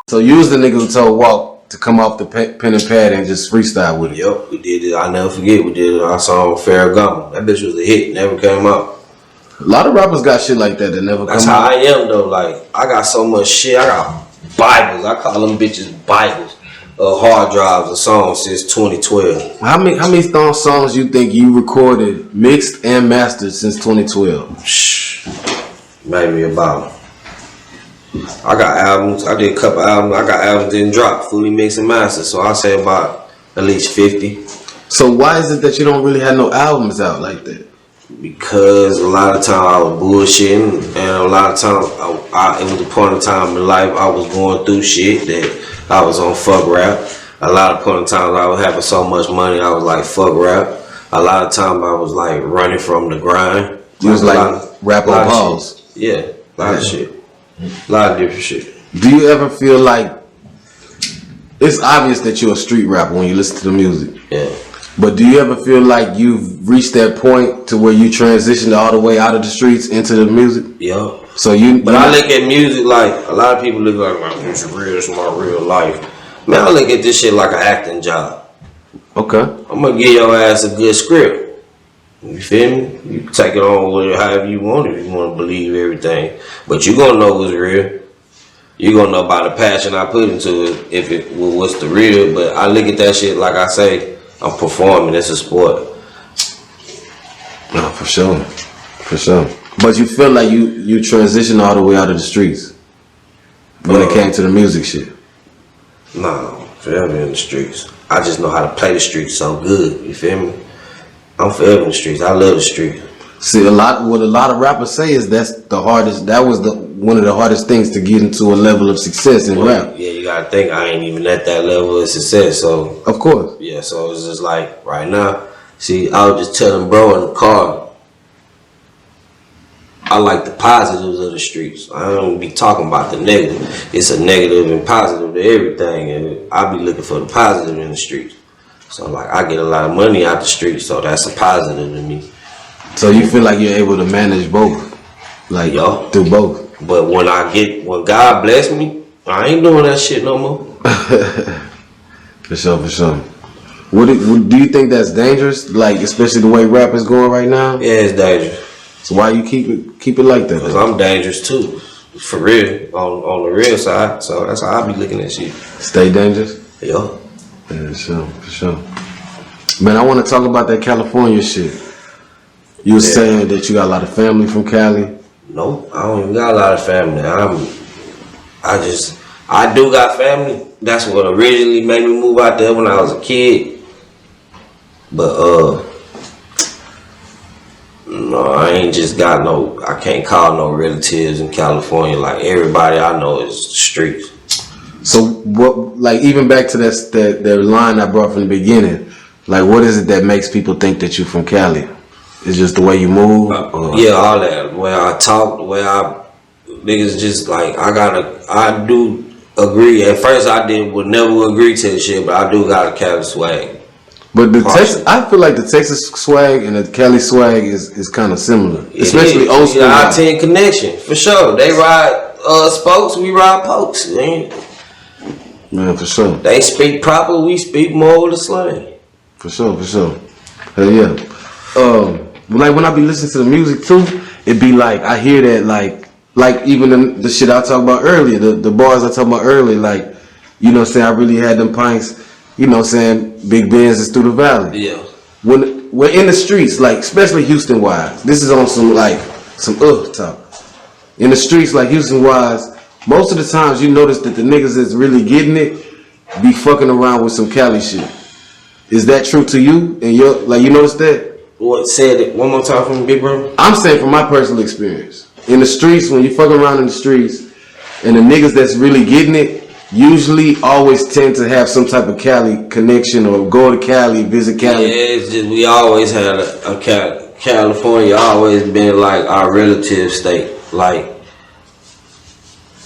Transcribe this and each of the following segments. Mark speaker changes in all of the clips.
Speaker 1: So you was the nigga who told Walk to come off the pen and pad and just freestyle with it.
Speaker 2: Yep, we did it. I'll never forget. We did it. Our song Ferragamo. That bitch was a hit. Never came out.
Speaker 1: A lot of rappers got shit like that never
Speaker 2: That's
Speaker 1: come out.
Speaker 2: That's how I am though. Like I got so much shit. I got Bibles. I call them bitches Bibles. Hard drives of songs since 2012.
Speaker 1: How many songs you think you recorded, mixed and mastered since 2012?
Speaker 2: Maybe about. I got albums. I did a couple albums. I got albums didn't drop, fully mixed and mastered. So I say about at least 50.
Speaker 1: So why is it that you don't really have no albums out like that?
Speaker 2: Because a lot of time I was bullshitting, and a lot of time it was a point in time in life I was going through shit that I was on fuck rap. A lot of point in times I was having so much money I was like fuck rap. A lot of time I was like running from the grind.
Speaker 1: You was like rap on pause.
Speaker 2: Yeah, a lot of shit. A lot of different shit.
Speaker 1: Do you ever feel like it's obvious that you're a street rapper when you listen to the music?
Speaker 2: Yeah.
Speaker 1: But do you ever feel like you've reached that point to where you transitioned all the way out of the streets into the music?
Speaker 2: Yeah.
Speaker 1: So you.
Speaker 2: But I look at music like a lot of people look like it's real. It's my real life. Man, I look at this shit like an acting job.
Speaker 1: Okay.
Speaker 2: I'm gonna give your ass a good script. You feel me? You can take it on with it however you want if you want to believe everything. But you gonna know what's real. You gonna know about the passion I put into it if it what's the real. But I look at that shit like I say, I'm performing. It's a sport.
Speaker 1: No, for sure. For sure. But you feel like you transitioned all the way out of the streets when it came to the music shit?
Speaker 2: No, forever in the streets. I just know how to play the streets so good. You feel me? I'm forever in the streets. I love the streets.
Speaker 1: See, what a lot of rappers say is that's the hardest. That was one of the hardest things to get into a level of success in rap.
Speaker 2: Yeah, you gotta think I ain't even at that level of success. So
Speaker 1: of course.
Speaker 2: Yeah, so it's just like right now. See, I was just telling bro in the car. I like the positives of the streets. I don't be talking about the negative. It's a negative and positive to everything, and I be looking for the positive in the streets. So like I get a lot of money out the streets, so that's a positive to me.
Speaker 1: So you feel like you're able to manage both, like through both.
Speaker 2: But when God bless me, I ain't doing that shit no more.
Speaker 1: For sure, for sure. Do you think that's dangerous? Like especially the way rap is going right now?
Speaker 2: Yeah, it's dangerous.
Speaker 1: So why you keep it like that?
Speaker 2: Because I'm dangerous too, for real, on the real side. So that's how I be looking at shit.
Speaker 1: Stay dangerous?
Speaker 2: Yeah.
Speaker 1: Yeah, for sure. Man, I want to talk about that California shit. You were saying that you got a lot of family from Cali.
Speaker 2: Nope, I don't even got a lot of family. I do got family. That's what originally made me move out there when I was a kid. But no, I ain't just got I can't call no relatives in California. Like everybody I know is the streets.
Speaker 1: So what, like even back to that line I brought from the beginning, like what is it that makes people think that you from Cali? It's just the way you move?
Speaker 2: Yeah, all that. The way I talk, the way niggas just like, I do agree. At first I would never agree to the shit, but I do got a Cali swag.
Speaker 1: But I feel like the Texas swag and the Cali swag is kind of similar. Especially old school.
Speaker 2: I-10 connection, for sure. They ride spokes, we ride pokes.
Speaker 1: Man, for sure.
Speaker 2: They speak proper, we speak more with the slang.
Speaker 1: For sure. Hell yeah. Like when I be listening to the music too, it be like I hear that like even the shit I talked about earlier, the bars I talked about earlier, like, you know what I'm saying, I really had them pints, you know what I'm saying, Big Benz is through the valley.
Speaker 2: Yeah.
Speaker 1: When we're in the streets, like especially Houston wise, this is on some talk. In the streets like Houston wise, most of the times you notice that the niggas that's really getting it be fucking around with some Cali shit. Is that true to you? And you notice that?
Speaker 2: What, said it one more time from Big Bro?
Speaker 1: I'm saying from my personal experience. In the streets, when you fucking around in the streets, and the niggas that's really getting it, usually always tend to have some type of Cali connection or go to Cali, visit Cali.
Speaker 2: Yeah, it's just, we always had a California always been like our relative state. Like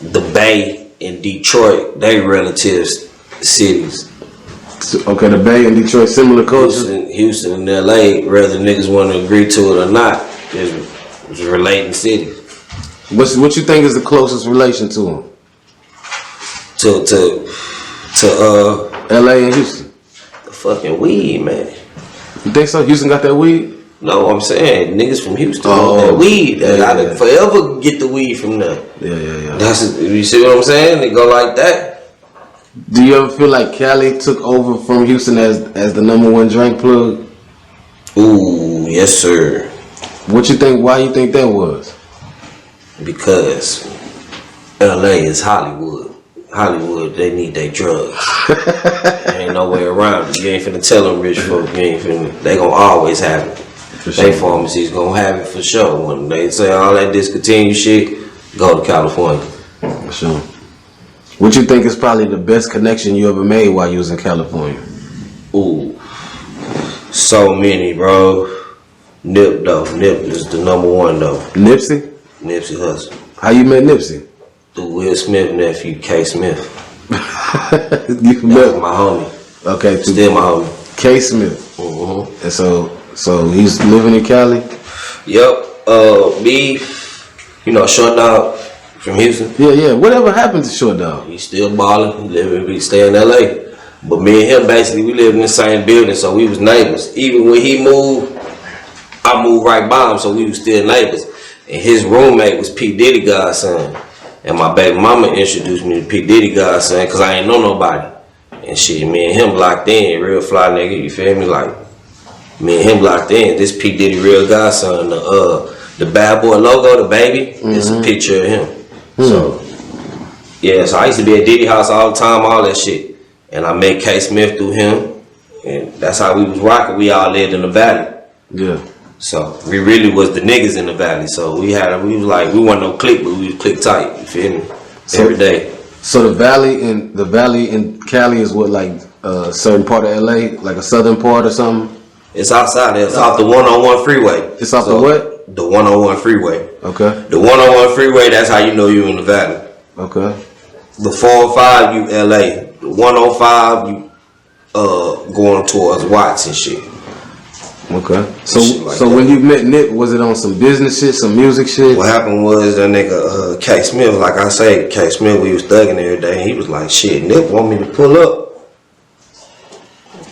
Speaker 2: the Bay and Detroit, they relative cities.
Speaker 1: Okay, the Bay and Detroit, similar culture.
Speaker 2: Houston and LA, whether niggas want to agree to it or not, is relating cities.
Speaker 1: What you think is the closest relation to them?
Speaker 2: to
Speaker 1: LA and Houston.
Speaker 2: the fucking weed, man.
Speaker 1: You think so? Houston got that weed?
Speaker 2: No, I'm saying niggas from Houston want that weed. I forever get the weed from them.
Speaker 1: Yeah.
Speaker 2: That's you see what I'm saying? They go like that.
Speaker 1: Do you ever feel like Cali took over from Houston as the #1 drink plug?
Speaker 2: Ooh, yes sir.
Speaker 1: What you think? Why you think that was?
Speaker 2: Because LA is Hollywood. Hollywood, they need their drugs. Ain't no way around it. You ain't finna tell them rich folk. You ain't finna. They gonna always have it.
Speaker 1: For sure.
Speaker 2: They pharmacies gonna have it for sure. When they say all that discontinued shit, go to California.
Speaker 1: For sure. What you think is probably the best connection you ever made while you was in California?
Speaker 2: Ooh, so many, bro. Nip though. Nip is the #1 though.
Speaker 1: Nipsey?
Speaker 2: Nipsey Hussle.
Speaker 1: How you met Nipsey?
Speaker 2: The Will Smith nephew, K. Smith.
Speaker 1: You
Speaker 2: That's my homie.
Speaker 1: Okay,
Speaker 2: Still my homie.
Speaker 1: K. Smith. And so he's living in Cali?
Speaker 2: Yep. Me, Short Dog from Houston.
Speaker 1: Yeah. Whatever happened to Short Dog?
Speaker 2: He still balling. We stay in LA. But me and him basically we lived in the same building, so we was neighbors. Even when he moved, I moved right by him, so we was still neighbors. And his roommate was P. Diddy godson. And my baby mama introduced me to P. Diddy godson because I ain't know nobody. And shit, me and him locked in, real fly nigga, you feel me? Like, me and him locked in. This P. Diddy real godson, the bad boy logo, the baby, it's a picture of him. So, yeah, so I used to be at Diddy house all the time, all that shit. And I met K. Smith through him. And that's how we was rocking. We all lived in the valley.
Speaker 1: Yeah.
Speaker 2: So we really was the niggas in the valley. So we wasn't no clique, but we was clique tight. You feel me? Every day.
Speaker 1: So the valley in Cali is what, like a certain part of LA, like a southern part or something?
Speaker 2: It's outside. It's off the 101 freeway.
Speaker 1: It's off the what?
Speaker 2: The 101 freeway.
Speaker 1: Okay.
Speaker 2: The 101 freeway. That's how you know you in the valley.
Speaker 1: Okay.
Speaker 2: The 405 you LA. The 105 you going towards Watts and shit.
Speaker 1: Okay. So
Speaker 2: like
Speaker 1: so when you met Nip, was it on some business shit, some music shit?
Speaker 2: What happened was that nigga K. Smith, like I say, K. Smith, we was thugging every day. He was like, shit, Nip want me to pull up.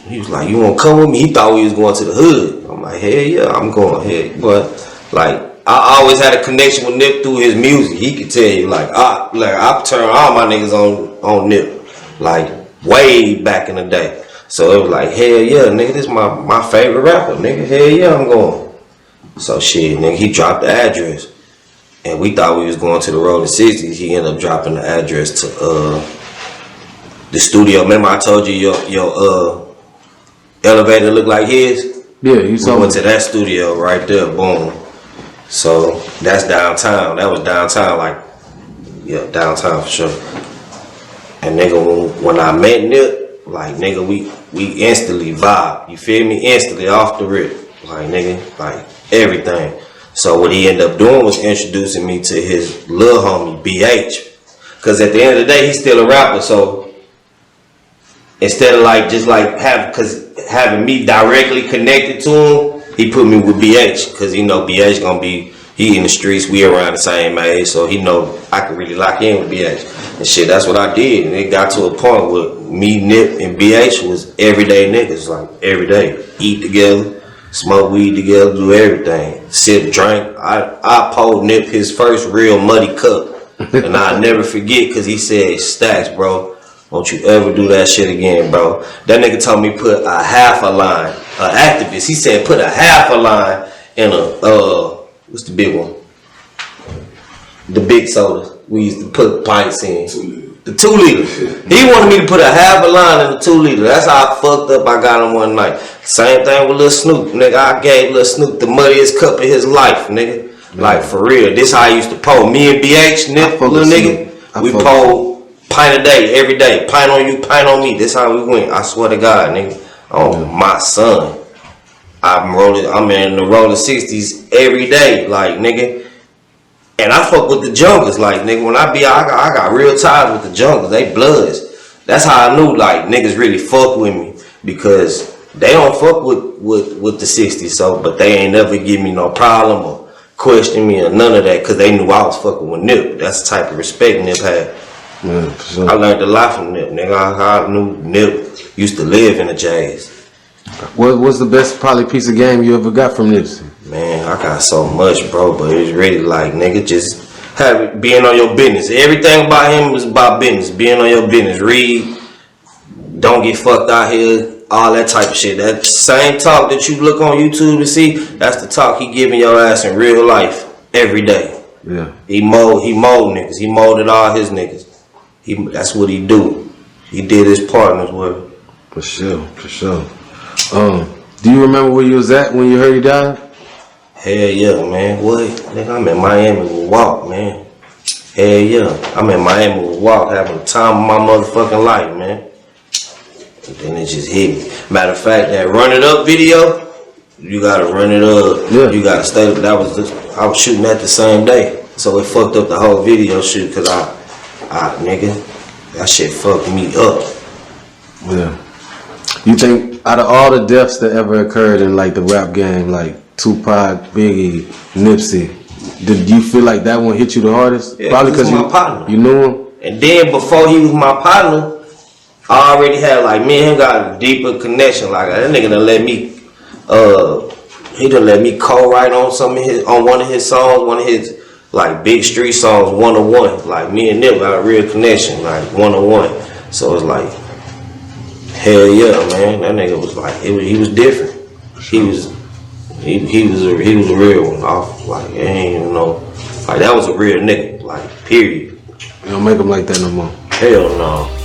Speaker 2: He was like, you want to come with me? He thought we was going to the hood. I'm like, hell yeah, I'm going ahead. But like, I always had a connection with Nip through his music. He could tell you, like I turn all my niggas on Nip, like way back in the day. So it was like, hell yeah, nigga, this is my favorite rapper, nigga. Hell yeah, I'm going. So shit, nigga, he dropped the address. And we thought we was going to the Rolling 60s. He ended up dropping the address to the studio. Remember I told you your elevator looked like his?
Speaker 1: Yeah, you saw
Speaker 2: we went to that studio right there, boom. So that's downtown. That was downtown, like, yeah, downtown for sure. And nigga, when I met Nip, like nigga, we instantly vibe. You feel me? Instantly off the rip. Like nigga, like everything. So what he ended up doing was introducing me to his little homie BH. Cause at the end of the day, he's still a rapper. So instead of like just like having me directly connected to him, he put me with BH. Cause you know BH gonna be, he in the streets, we around the same age, so he know I could really lock in with BH. And shit, that's what I did. And it got to a point where me, Nip, and BH was everyday niggas, like every day. Eat together, smoke weed together, do everything. Sip, drink. I poured Nip his first real muddy cup. And I'll never forget, because he said, Stax, bro, don't you ever do that shit again, bro. That nigga told me put a half a line. An activist, he said put a half a line in a, what's the big one? The big soda we used to put pints in. The 2 liter. He wanted me to put a half a line in the 2 liter. That's how fucked up I got him one night. Same thing with Lil Snoop, nigga. I gave Lil Snoop the muddiest cup of his life, nigga. Like for real. This how I used to pour. Me and BH, Nip, little nigga, we pour pint a day, every day. Pint on you, pint on me. This how we went. I swear to God, nigga. Oh my son. I'm in the rolling 60s every day, like nigga. And I fuck with the junglers, like nigga. When I got real ties with the junglers. They bloods. That's how I knew like niggas really fuck with me, because they don't fuck with the 60s. So, but they ain't never give me no problem or question me or none of that, because they knew I was fucking with Nip. That's the type of respect Nip had.
Speaker 1: Yeah, for sure.
Speaker 2: I learned a lot from Nip, nigga. I knew Nip used to live in the Jays.
Speaker 1: What's the best probably piece of game you ever got from Nipsey?
Speaker 2: Man, I got so much, bro, but it's really like, nigga, just being on your business. Everything about him was about business. Being on your business. Read, don't get fucked out here, all that type of shit. That same talk that you look on YouTube to see, that's the talk he giving your ass in real life every day.
Speaker 1: Yeah.
Speaker 2: He mold niggas. He molded all his niggas. That's what he do. He did his partners with.
Speaker 1: For sure, for sure. Do you remember where you was at when you heard he died?
Speaker 2: Hell yeah, man. What? Nigga, I'm in Miami with Walk, man. Hell yeah. I'm in Miami with Walk, having the time of my motherfucking life, man. And then it just hit me. Matter of fact, that Run It Up video, you gotta run it up.
Speaker 1: Yeah.
Speaker 2: You gotta stay. I was shooting that the same day. So it fucked up the whole video shoot, cause nigga, that shit fucked me up.
Speaker 1: Yeah. You think out of all the deaths that ever occurred in like the rap game, like Tupac, Biggie, Nipsey, did you feel like that one hit you the hardest?
Speaker 2: Yeah,
Speaker 1: probably because
Speaker 2: my partner.
Speaker 1: You knew him.
Speaker 2: And then before he was my partner, I already had like me and him got a deeper connection. Like that nigga done let me, he done let me co-write on one of his songs, one of his like big street songs, 101. Like me and Nip got a real connection, like 101. So it's like, hell yeah, man. That nigga was like, he was different. He was a real one. Off like, I ain't even know, like that was a real nigga. Like period.
Speaker 1: You don't make him like that no more.
Speaker 2: Hell no.